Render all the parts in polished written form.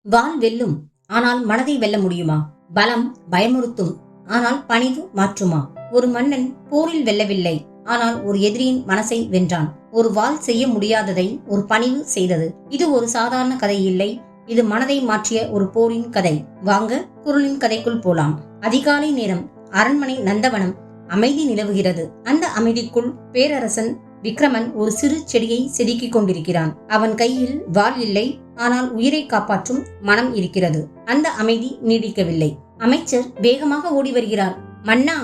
வாள் வெல்லும், ஆனால் மனதை வெல்ல முடியுமா? பலம் பயமுறுத்தும், ஆனால் பணிவு மாற்றுமா? ஒரு மன்னன் போரில் வெல்லவில்லை, ஆனால் ஒரு எதிரியின் மனசை வென்றான். ஒரு வாள் செய்ய முடியாததை ஒரு பணிவு செய்தது. இது ஒரு சாதாரண கதை இல்லை, இது மனதை மாற்றிய ஒரு போரின் கதை. வாங்க குறளின் கதைக்குள் போலாம். அதிகாலை நேரம், அரண்மனை நந்தவனம். அமைதி நிலவுகிறது. அந்த அமைதிக்குள் பேரரசன் விக்ரமன் ஒரு சிறு செடியை செதுக்கிக் கொண்டிருக்கிறான். அவன் கையில் வாள் இல்லை, ஆனால் உயிரை காப்பாற்றும் மனம் இருக்கிறது. அந்த அமைதி நீடிக்கவில்லை. அமைச்சர் வேகமாக ஓடி வருகிறார். மன்னா,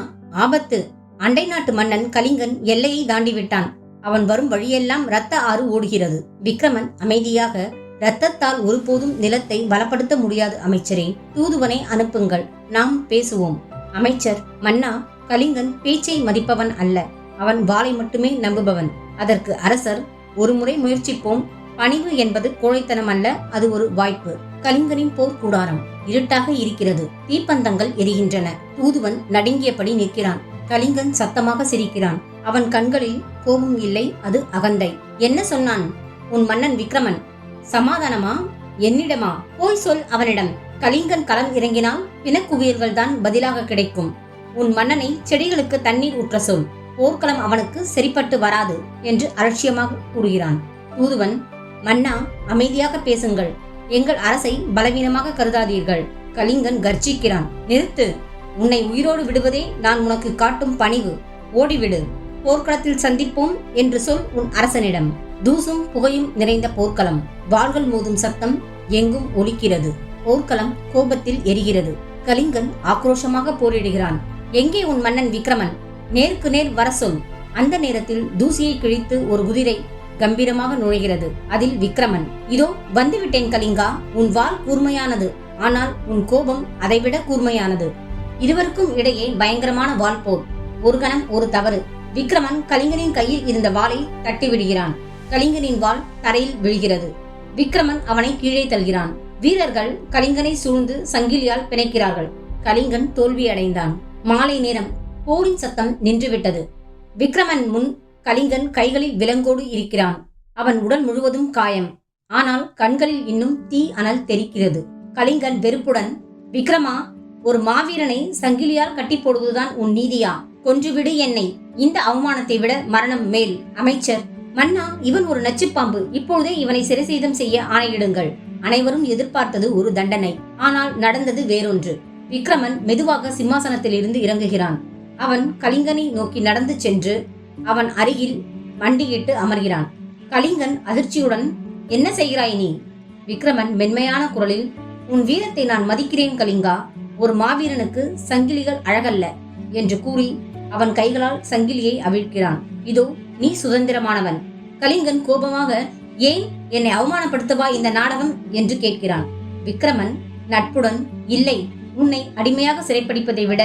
ஆபத்து! அண்டை நாட்டு மன்னன் கலிங்கன் எல்லையை தாண்டிவிட்டான். அவன் வரும் வழியெல்லாம் இரத்த ஆறு ஓடுகிறது. விக்ரமன் அமைதியாக, இரத்தத்தால் ஒருபோதும் நிலத்தை பலப்படுத்த முடியாது அமைச்சரே. தூதுவனை அனுப்புங்கள், நாம் பேசுவோம். அமைச்சர், மன்னா, கலிங்கன் பேச்சை மதிப்பவன் அல்ல, அவன் வாளை மட்டுமே நம்புபவன். அதற்கு அரசர், ஒரு முறை முயற்சிப்போம். பணிவு என்பது கோழைத்தனம் அல்ல, அது ஒரு வாய்ப்பு. கலிங்கனின் போர் கூடாரம் இருட்டாக இருக்கிறது. தீப்பந்தங்கள் எரிகின்றன. தூதுவன் நடுங்கியபடி நிற்கிறான். கலிங்கன் சத்தமாக சிரிக்கிறான். அவன் கண்களில் கோபம் இல்லை, அது அகந்தை. என்ன சொன்னான் உன் மன்னன் விக்ரமன்? சமாதானமா? என்னிடமா? போய் சொல் அவனிடம். கலிங்கன் களம் இறங்கினால் பிணக்குவியல்கள் தான் பதிலாக கிடைக்கும். உன் மன்னனை செடிகளுக்கு தண்ணீர் ஊற்ற சொல். போர்க்களம் அவனுக்கு சரிப்பட்டு வராது என்று அலட்சியமாக கூறுகிறான். தூதுவன், மன்னா, அமைதியாக பேசுங்கள். எங்கள் அரசை பலவீனமாக கருதாதீர்கள். கலிங்கன் கர்ஜிக்கிறான். நிறுத்து! உன்னை உயிரோடு விடுவதே நான் உனக்கு காட்டும் பணிவு. ஓடிவிடு. போர்க்களத்தில் சந்திப்போம் என்று சொல் உன் அரசனிடம். தூசும் புகையும் நிறைந்த போர்க்களம். வாள்கள் மோதும் சத்தம் எங்கும் ஒலிக்கிறது. போர்க்களம் கோபத்தில் எரிகிறது. கலிங்கன் ஆக்ரோஷமாக போரிடுகிறான். எங்கே உன் மன்னன் விக்ரமன்? நேருக்கு நேர் வர சொல். அந்த நேரத்தில் தூசியை கிழித்து ஒரு குதிரை கம்பீரமாக நுழைகிறது. அதில் விக்ரமன். இதோ வந்துவிட்டேன் கலிங்கா. உன் வாள் கூர்மையானது, ஆனால் உன் கோபம் அதைவிட கூர்மையானது. இருவருக்கும் இடையே பயங்கரமான வாள் போர். ஒரு கணம் ஒரு தவறு. விக்ரமன் கலிங்கனின் கையில் இருந்த வாளை தட்டிவிடுகிறான். கலிங்கனின் வாள் தரையில் விழுகிறது. விக்ரமன் அவனை கீழே தள்ளுகிறான். வீரர்கள் கலிங்கனை சூழ்ந்து சங்கிலியால் பிணைக்கிறார்கள். கலிங்கன் தோல்வியடைந்தான். மாலை நேரம். போரின் சத்தம் நின்றுவிட்டது. விக்ரமன் முன் கலிங்கன் கைகளில் விலங்கோடு இருக்கிறான். அவன் உடல் முழுவதும் காயம், ஆனால் கண்களில் இன்னும் தீ அனல் தெரிக்கிறது. கலிங்கன் வெறுப்புடன், விக்ரமா, ஒரு மாவீரனை சங்கிலியால் கட்டி போடுவதுதான் உன் நீதியா? கொன்றுவிடு என்னை. இந்த அவமானத்தை விட மரணம் மேல். அமைச்சர், மன்னா, இவன் ஒரு நச்சுப்பாம்பு. இப்பொழுதே இவனை சிறைசேதம் செய்ய ஆணையிடுங்கள். அனைவரும் எதிர்பார்த்தது ஒரு தண்டனை, ஆனால் நடந்தது வேறொன்று. விக்ரமன் மெதுவாக சிம்மாசனத்தில் இருந்து இறங்குகிறான். அவன் கலிங்கனை நோக்கி நடந்து சென்று அவன் அருகில் மண்டியிட்டு அமர்கிறான். கலிங்கன் அதிர்ச்சியுடன், என்ன செய்கிறாய் நீ? விக்ரமன் மென்மையான குரலில், உன் வீரத்தை நான் மதிக்கிறேன் கலிங்கா. ஒரு மாவீரனுக்கு சங்கிலிகள் அழகல்ல என்று கூறி அவன் கைகளால் சங்கிலியை அவிழ்க்கிறான். இதோ, நீ சுதந்திரமானவன். கலிங்கன் கோபமாக, ஏன் என்னை அவமானப்படுத்தவா இந்த நாடகம் என்று கேட்கிறான். விக்ரமன் நட்புடன், இல்லை, உன்னை அடிமையாக சிறைப்பிடிப்பதை விட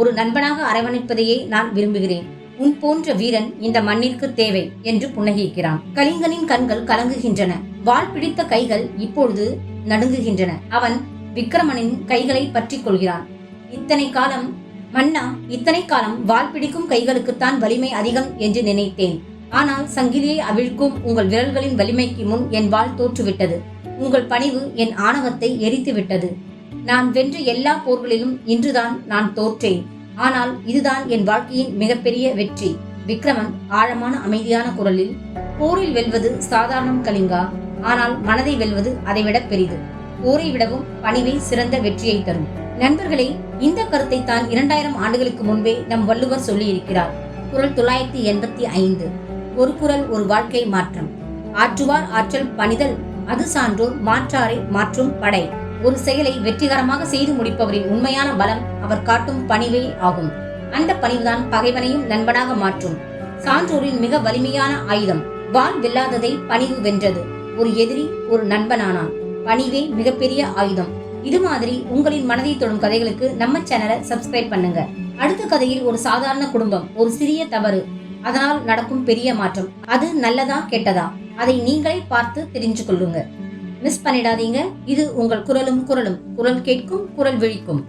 ஒரு நண்பனாக அரவணைப்பதையே நான் விரும்புகிறேன். உன் போன்ற வீரன் இந்த மண்ணிற்கு தேவை என்று புன்னகிக்கிறான். கலிங்கனின் கண்கள் கலங்குகின்றன. வாள் பிடித்த கைகள் இப்பொழுது நடுங்குகின்றன. அவன் விக்ரமனின் கைகளை பற்றி கொள்கிறான். இத்தனை காலம், மன்னா, இத்தனை காலம் வாள் பிடிக்கும் கைகளுக்குத்தான் வலிமை அதிகம் என்று நினைத்தேன். ஆனால் சங்கிலியை அவிழ்க்கும் உங்கள் விரல்களின் வலிமைக்கு முன் என் வாள் தோற்றுவிட்டது. உங்கள் பணிவு என் ஆணவத்தை எரித்து விட்டது. நான் வென்ற எல்லா போர்களிலும் இன்றுதான் நான் தோற்றேன். ஆனால் இதுதான் என் வாழ்க்கையின் மிகப்பெரிய வெற்றி. விக்ரமன் ஆழமான அமைதியான குரலில், போரில் வெல்வது சாதாரணம் கலிங்கா, ஆனால் மனதை வெல்வது அதைவிட பெரிது. போரை விடவும் பணிவை சிறந்த வெற்றியை தரும். நண்பர்களே, இந்த கருத்தை தான் 2000 ஆண்டுகளுக்கு முன்பே நம் வள்ளுவர் சொல்லி இருக்கிறார். குறள் 985. ஒரு குறள் ஒரு வாழ்க்கை மாற்றம். ஆற்றுவார் ஆற்றல் பணிதல், அது சான்றோர் மாற்றாரை மாற்றும் படை. ஒரு செயலை வெற்றிகரமாக செய்து முடிப்பவரின் உண்மையான பலம் அவர் காட்டும் பணிவே ஆகும். அந்த பணிவுதான் பகைவனையும் நண்பனாக மாற்றும். சான்றோரின் மிக வலிமையான ஆயுதம். வாள் வெல்லாததை பணிவு வென்றது. ஒரு எதிரி ஒரு நண்பனானான். பணிவே மிகப்பெரிய ஆயுதம். இது மாதிரி உங்களின் மனதை தொடும் கதைகளுக்கு நம்ம சேனலை சப்ஸ்கிரைப் பண்ணுங்க. அடுத்த கதையில் ஒரு சாதாரண குடும்பம், ஒரு சிறிய தவறு, அதனால் நடக்கும் பெரிய மாற்றம். அது நல்லதா கெட்டதா, அதை நீங்களே பார்த்து தெரிஞ்சு கொள்ளுங்க. மிஸ் பண்ணிடாதீங்க. இது உங்கள் குரலும் குரலும். குரல் கேட்கும், குரல் விழிக்கும்.